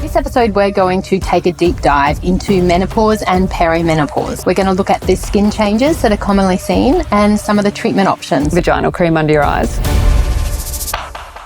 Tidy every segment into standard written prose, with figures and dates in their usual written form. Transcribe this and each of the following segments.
this episode, we're going to take a deep dive into menopause and perimenopause. We're going to look at the skin changes that are commonly seen and some of the treatment options. Vaginal cream under your eyes.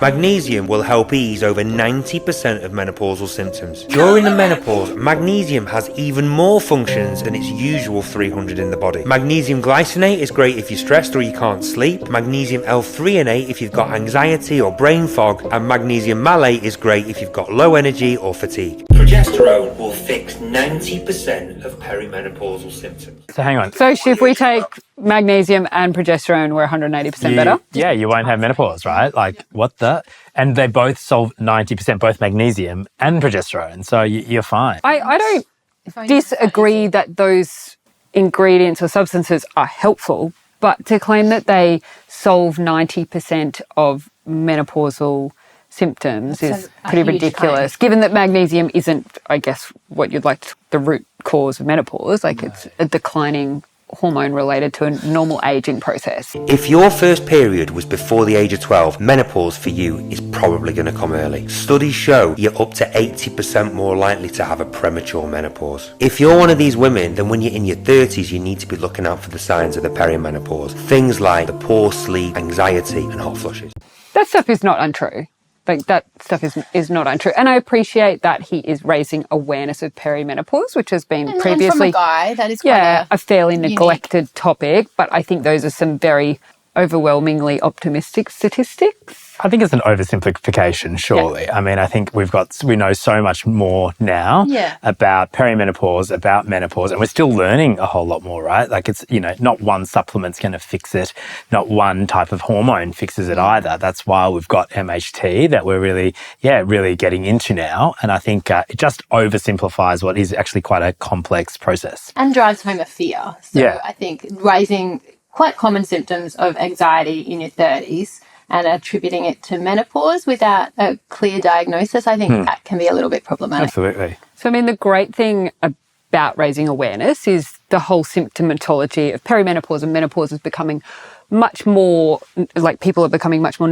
Magnesium will help ease over 90% of menopausal symptoms. During the menopause, magnesium has even more functions than its usual 300 in the body. Magnesium glycinate is great if you're stressed or you can't sleep. Magnesium L-threonate if you've got anxiety or brain fog. And magnesium malate is great if you've got low energy or fatigue. Progesterone will fix 90% of perimenopausal symptoms. So hang on. So if we take magnesium and progesterone, we're 180% better? Yeah, you won't have menopause, right? Like, what the? And they both solve 90%, both magnesium and progesterone. So you're fine. I don't disagree that those ingredients or substances are helpful, but to claim that they solve 90% of menopausal symptoms is pretty ridiculous, given that magnesium isn't, I guess, what you'd like the root cause of menopause. Like, it's a declining hormone related to a normal aging process. If your first period was before the age of 12, menopause for you is probably going to come early. Studies show you're up to 80% more likely to have a premature menopause. If you're one of these women, then when you're in your 30s, you need to be looking out for the signs of the perimenopause. Things like the poor sleep, anxiety, and hot flushes. That stuff is not untrue. Like, that stuff is not untrue. And I appreciate that he is raising awareness of perimenopause, which has been previously... And from a guy, that is quite a fairly neglected topic. But I think those are some very overwhelmingly optimistic statistics. I think it's an oversimplification, surely. Yeah. I mean, I think we know so much more now about perimenopause, about menopause, and we're still learning a whole lot more, right? Like, it's, not one supplement's going to fix it, not one type of hormone fixes it either. That's why we've got MHT that we're really getting into now. And I think it just oversimplifies what is actually quite a complex process. And drives home a fear. So I think raising quite common symptoms of anxiety in your 30s and attributing it to menopause without a clear diagnosis, I think that can be a little bit problematic. Absolutely. So, I mean, the great thing about raising awareness is the whole symptomatology of perimenopause and menopause is becoming much more, like, people are becoming much more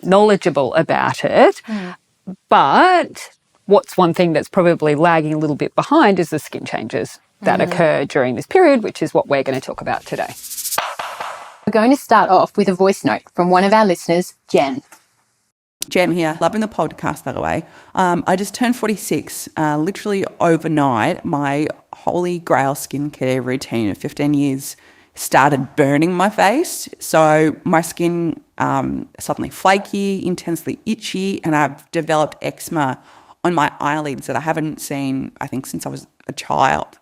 knowledgeable about it. But what's one thing that's probably lagging a little bit behind is the skin changes that occur during this period, which is what we're going to talk about today. We're going to start off with a voice note from one of our listeners, Jen. Jen here, loving the podcast, by the way. I just turned 46. Literally overnight, my holy grail skincare routine of 15 years started burning my face. So my skin suddenly flaky, intensely itchy, and I've developed eczema on my eyelids that I haven't seen, I think, since I was a child.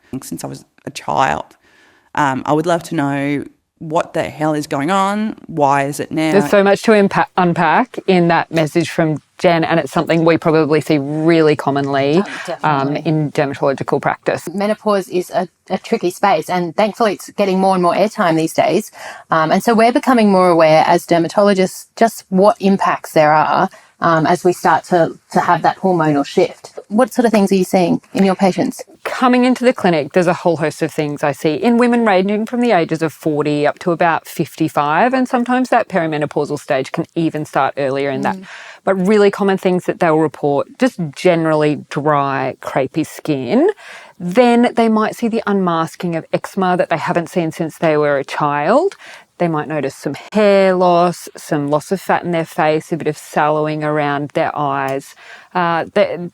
I would love to know what the hell is going on? Why is it now? There's so much to unpack in that message from Jen, and it's something we probably see really commonly in dermatological practice. Menopause is a tricky space, and thankfully it's getting more and more airtime these days. And so we're becoming more aware as dermatologists just what impacts there are as we start to have that hormonal shift. What sort of things are you seeing in your patients? Coming into the clinic, there's a whole host of things I see in women ranging from the ages of 40 up to about 55, and sometimes that perimenopausal stage can even start earlier in that. But really common things that they'll report, just generally dry, crepey skin. Then they might see the unmasking of eczema that they haven't seen since they were a child. They might notice some hair loss, some loss of fat in their face, a bit of sallowing around their eyes,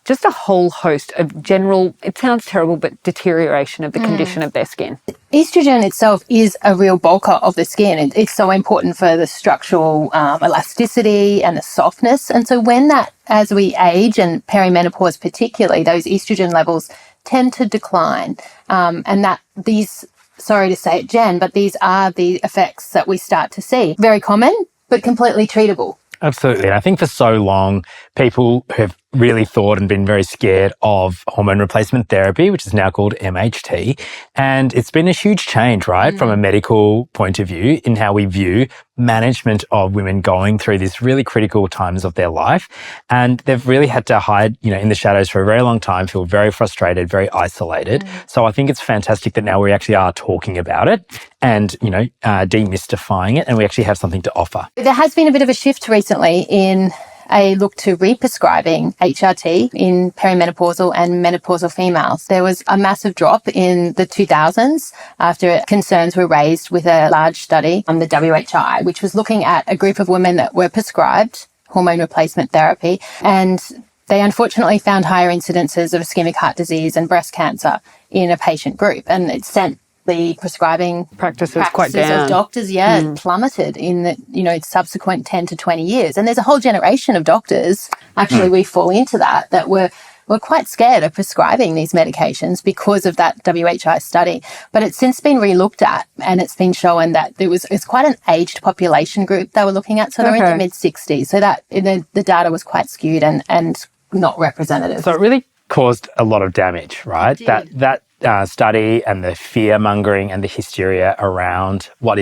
just a whole host of general, it sounds terrible, but deterioration of the condition of their skin. Estrogen itself is a real bulker of the skin. It's so important for the structural elasticity and the softness. And so when that, as we age, and perimenopause particularly, those estrogen levels tend to decline. And that these... Sorry to say it, Jen, but these are the effects that we start to see. Very common, but completely treatable. Absolutely. And I think for so long, people have really thought and been very scared of hormone replacement therapy, which is now called MHT. And it's been a huge change, right, from a medical point of view in how we view management of women going through these really critical times of their life. And they've really had to hide, in the shadows for a very long time, feel very frustrated, very isolated. So I think it's fantastic that now we actually are talking about it and, demystifying it, and we actually have something to offer. There has been a bit of a shift recently in a look to re-prescribing HRT in perimenopausal and menopausal females. There was a massive drop in the 2000s after concerns were raised with a large study on the WHI, which was looking at a group of women that were prescribed hormone replacement therapy, and they unfortunately found higher incidences of ischemic heart disease and breast cancer in a patient group, and it sent the prescribing practices quite down. Of doctors, plummeted in the subsequent 10 to 20 years. And there's a whole generation of doctors, actually we fall into that were quite scared of prescribing these medications because of that WHI study. But it's since been re-looked at, and it's been shown that it's quite an aged population group they were looking at. So they're in their mid-60s. So that the data was quite skewed and not representative. So it really caused a lot of damage, right? That study and the fear-mongering and the hysteria around what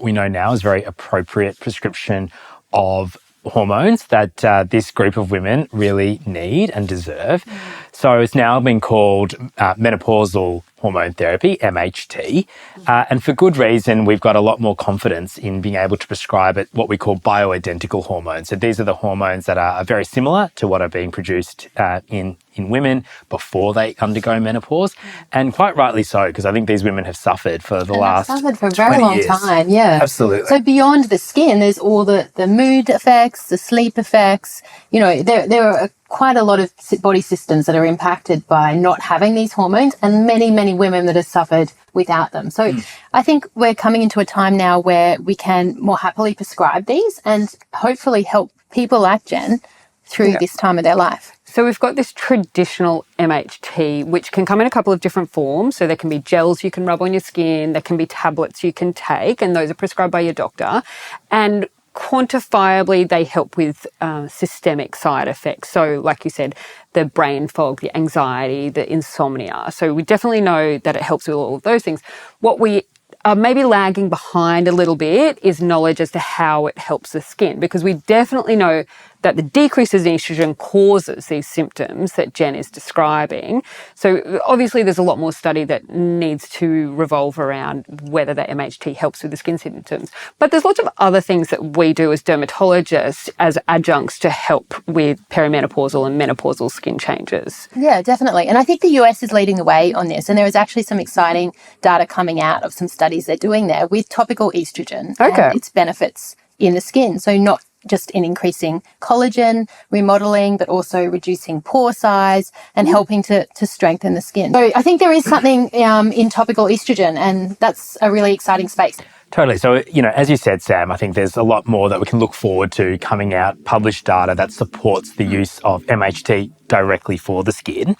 we know now is very appropriate prescription of hormones that this group of women really need and deserve. So it's now been called menopausal hormone therapy, MHT. And for good reason, we've got a lot more confidence in being able to prescribe it, what we call bioidentical hormones. So these are the hormones that are very similar to what are being produced in women before they undergo menopause. And quite rightly so, because I think these women have suffered for the last 20 years. Suffered for a very long time, yeah. Absolutely. So beyond the skin, there's all the mood effects, the sleep effects. There are quite a lot of body systems that are impacted by not having these hormones, and many, many women that have suffered without them. So I think we're coming into a time now where we can more happily prescribe these and hopefully help people like Jen through this time of their life. So we've got this traditional MHT, which can come in a couple of different forms. So there can be gels you can rub on your skin, there can be tablets you can take, and those are prescribed by your doctor. And quantifiably, they help with systemic side effects. So like you said, the brain fog, the anxiety, the insomnia. So we definitely know that it helps with all of those things. What we are maybe lagging behind a little bit is knowledge as to how it helps the skin, because we definitely know that the decreases in estrogen causes these symptoms that Jen is describing. So obviously there's a lot more study that needs to revolve around whether the MHT helps with the skin symptoms. But there's lots of other things that we do as dermatologists as adjuncts to help with perimenopausal and menopausal skin changes. Yeah, definitely. And I think the US is leading the way on this. And there is actually some exciting data coming out of some studies they're doing there with topical estrogen and its benefits in the skin. So not just in increasing collagen, remodeling, but also reducing pore size and helping to strengthen the skin. So I think there is something in topical estrogen, and that's a really exciting space. Totally. So, as you said, Sam, I think there's a lot more that we can look forward to coming out, published data that supports the use of MHT directly for the skin.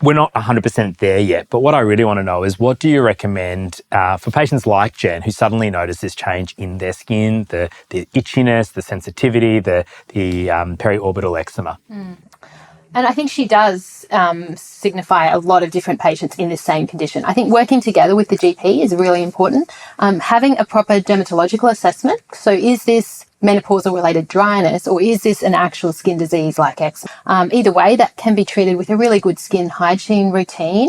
We're not 100% there yet, but what I really want to know is, what do you recommend for patients like Jen who suddenly notice this change in their skin, the itchiness, the sensitivity, the periorbital eczema? And I think she does signify a lot of different patients in this same condition. I think working together with the GP is really important. Having a proper dermatological assessment. So is this menopausal-related dryness, or is this an actual skin disease like eczema? Either way, that can be treated with a really good skin hygiene routine,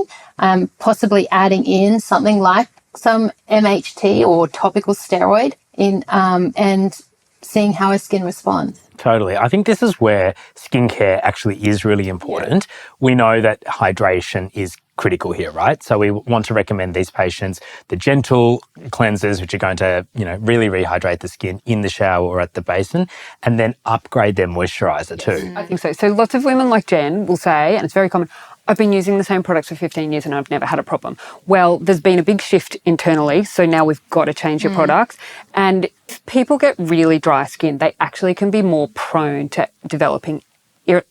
possibly adding in something like some MHT or topical steroid and seeing how her skin responds. Totally. I think this is where skincare actually is really important. We know that hydration is critical here, right? So we want to recommend these patients the gentle cleansers, which are going to, really rehydrate the skin in the shower or at the basin, and then upgrade their moisturizer too. I think so. So lots of women like Jen will say, and it's very common, I've been using the same products for 15 years and I've never had a problem. Well, there's been a big shift internally, so now we've got to change your products. And if people get really dry skin, they actually can be more prone to developing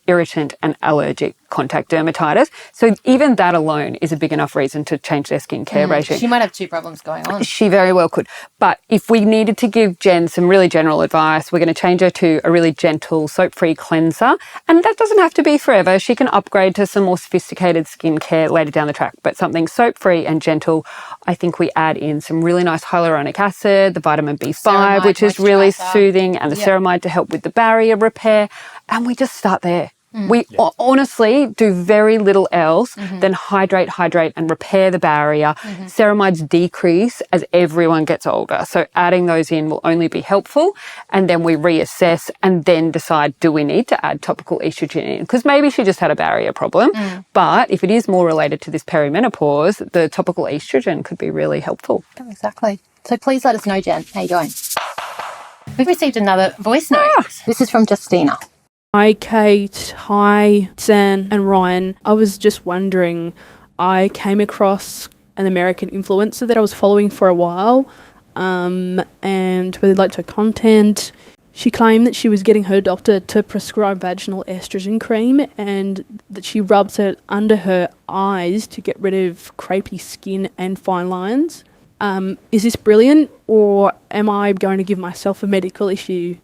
irritant and allergic contact dermatitis. So even that alone is a big enough reason to change their skincare regime. She might have two problems going on. She very well could. But if we needed to give Jen some really general advice, we're going to change her to a really gentle soap-free cleanser. And that doesn't have to be forever. She can upgrade to some more sophisticated skincare later down the track. But something soap-free and gentle, I think we add in some really nice hyaluronic acid, the vitamin B5, Ceramide which is really moisturiser. soothing, and the ceramide to help with the barrier repair. And we just start there. We honestly do very little else than hydrate, and repair the barrier. Ceramides decrease as everyone gets older. So adding those in will only be helpful. And then we reassess and then decide, do we need to add topical estrogen in? Because maybe she just had a barrier problem. But if it is more related to this perimenopause, the topical estrogen could be really helpful. Exactly. So please let us know, Jen. How you going? We've received another voice note. This is from Justina. Hi, Kate. Hi, Zan and Ryan. I was just wondering, I came across an American influencer that I was following for a while and really liked her content. She claimed that she was getting her doctor to prescribe vaginal estrogen cream and that she rubs it under her eyes to get rid of crepey skin and fine lines. Is this brilliant, or am I going to give myself a medical issue?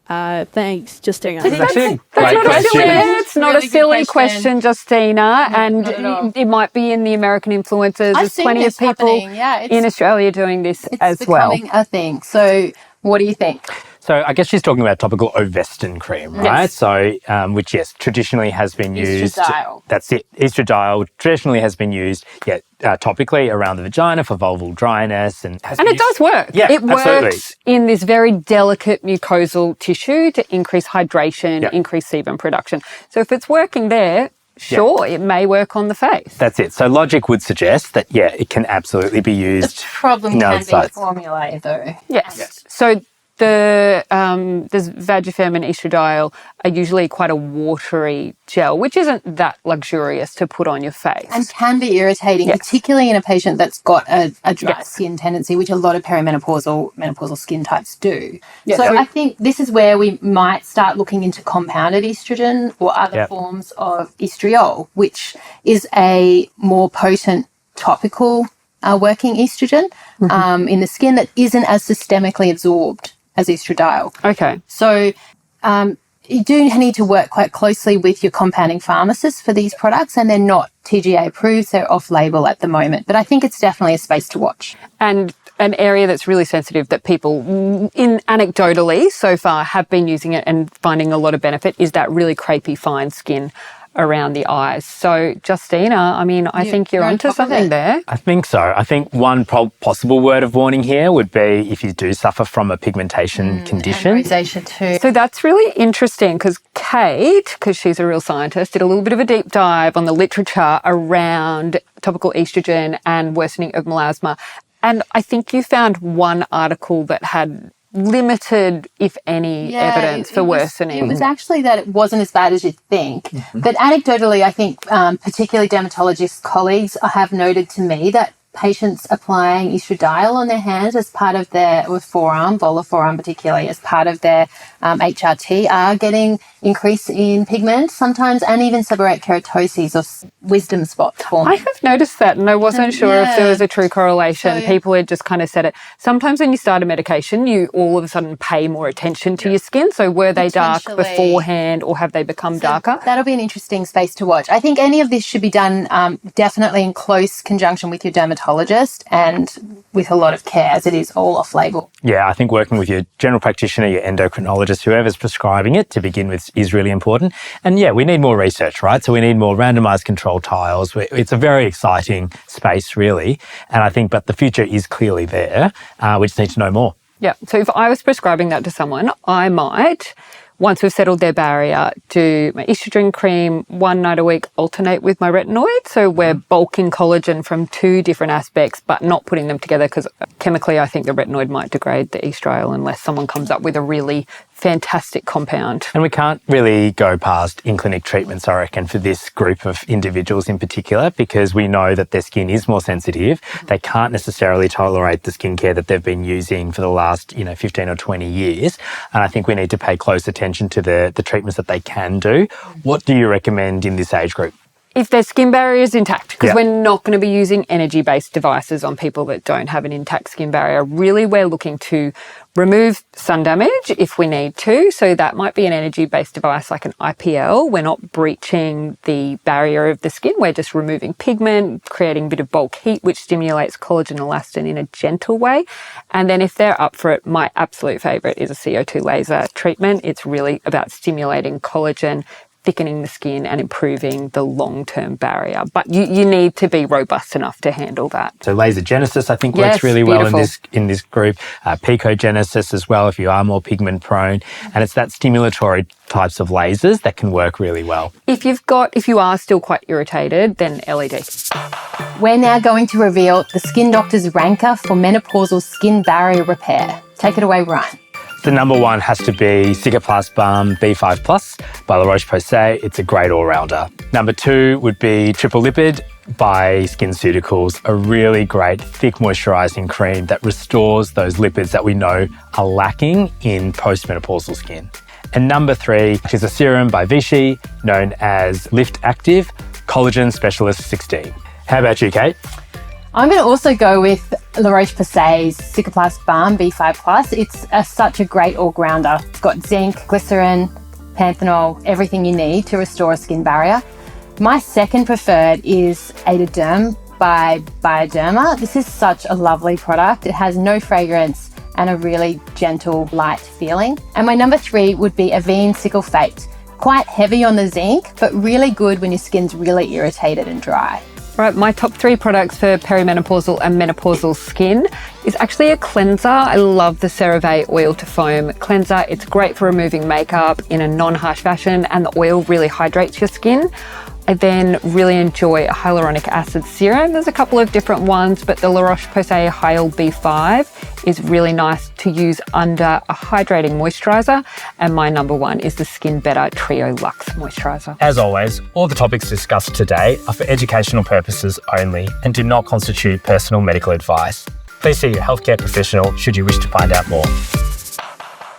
Thanks, Justine. That's actually a That's great not question. it's not Really a silly good question. question, Justina, not at all. and it might be in the American influencers. There's seen plenty of this people happening. Yeah, in Australia doing this It's as well. becoming a thing. So what do you think? So I guess she's talking about topical Ovestin cream, right? Yes. So, which, yes, traditionally has been used. Estradiol. That's it. Estradiol traditionally has been used, topically around the vagina for vulval dryness. And it does work. Yeah, it absolutely. works in this very delicate mucosal tissue to increase hydration, Yeah. increase sebum production. So if it's working there, sure, it may work on the face. That's it. So logic would suggest that, it can absolutely be used. The problem in can other be the sites. formula, though. Yes. So there's Vagifem and estradiol are usually quite a watery gel, which isn't that luxurious to put on your face. And can be irritating, particularly in a patient that's got a dry skin tendency, which a lot of menopausal skin types do. Yes. So I think this is where we might start looking into compounded estrogen or other forms of estriol, which is a more potent topical working estrogen in the skin that isn't as systemically absorbed as estradiol. Okay. So you do need to work quite closely with your compounding pharmacist for these products, and they're not TGA approved, they're off-label at the moment. But I think it's definitely a space to watch. And an area that's really sensitive that people, anecdotally so far, have been using it and finding a lot of benefit is that really crepey fine skin around the eyes. So, Justina, I mean, I think you're onto something there. I think so. I think one possible word of warning here would be if you do suffer from a pigmentation condition. And rosacea too. So that's really interesting because Kate, because she's a real scientist, did a little bit of a deep dive on the literature around topical estrogen and worsening of melasma. And I think you found one article that had limited, if any, evidence for worsening. It was actually that it wasn't as bad as you'd think. But anecdotally, I think particularly dermatologist colleagues have noted to me that patients applying estradiol on their hands as part of their, or forearm, volar forearm particularly, as part of their HRT are getting increase in pigment sometimes, and even seborrheic keratoses or wisdom spots forming. I have noticed that, and I wasn't sure if there was a true correlation. So, people had just kind of said it. Sometimes when you start a medication, you all of a sudden pay more attention to your skin. So were they dark beforehand, or have they become darker? That'll be an interesting space to watch. I think any of this should be done definitely in close conjunction with your dermatologist and with a lot of care, as it is all off-label. Yeah, I think working with your general practitioner, your endocrinologist, whoever's prescribing it to begin with is really important. And we need more research, right? So we need more randomized controlled trials. It's a very exciting space, really. And I think, but the future is clearly there. We just need to know more. Yeah. So if I was prescribing that to someone, I might, once we've settled their barrier, do my estrogen cream 1 night a week, alternate with my retinoid. So we're bulking collagen from 2 different aspects, but not putting them together because chemically I think the retinoid might degrade the estriol unless someone comes up with a really fantastic compound. And we can't really go past in-clinic treatments, I reckon, for this group of individuals in particular, because we know that their skin is more sensitive. They can't necessarily tolerate the skincare that they've been using for the last, 15 or 20 years. And I think we need to pay close attention to the treatments that they can do. What do you recommend in this age group? If their skin barrier is intact, because we're not going to be using energy-based devices on people that don't have an intact skin barrier. Really, we're looking to remove sun damage if we need to. So that might be an energy-based device like an IPL. We're not breaching the barrier of the skin. We're just removing pigment, creating a bit of bulk heat, which stimulates collagen elastin in a gentle way. And then if they're up for it, my absolute favourite is a CO2 laser treatment. It's really about stimulating collagen thickening the skin and improving the long-term barrier. But you need to be robust enough to handle that. So laser genesis, I think, Yes, works really well beautiful. in this group. Picogenesis as well, if you are more pigment prone. And it's that stimulatory types of lasers that can work really well. If you are still quite irritated, then LED. We're now going to reveal the Skin Doctor's ranker for menopausal skin barrier repair. Take it away, Ryan. The number one has to be Cicaplast Balm B5 Plus by La Roche-Posay. It's a great all-rounder. Number two would be Triple Lipid by SkinCeuticals, a really great thick moisturising cream that restores those lipids that we know are lacking in postmenopausal skin. And number three is a serum by Vichy known as Lift Active Collagen Specialist 16. How about you, Kate? I'm going to also go with La Roche-Posay's Cicaplast Balm B5 Plus. It's such a great all-rounder. It's got zinc, glycerin, panthenol, everything you need to restore a skin barrier. My second preferred is Adaderm by Bioderma. This is such a lovely product. It has no fragrance and a really gentle, light feeling. And my number three would be Avene Sickle Fate. Quite heavy on the zinc, but really good when your skin's really irritated and dry. Right, my top three products for perimenopausal and menopausal skin is actually a cleanser. I love the CeraVe Oil to Foam cleanser. It's great for removing makeup in a non-harsh fashion, and the oil really hydrates your skin. I then really enjoy a hyaluronic acid serum. There's a couple of different ones, but the La Roche-Posay Hyal B5 is really nice to use under a hydrating moisturiser. And my number one is the Skin Better Trio Luxe Moisturiser. As always, all the topics discussed today are for educational purposes only and do not constitute personal medical advice. Please see your healthcare professional should you wish to find out more.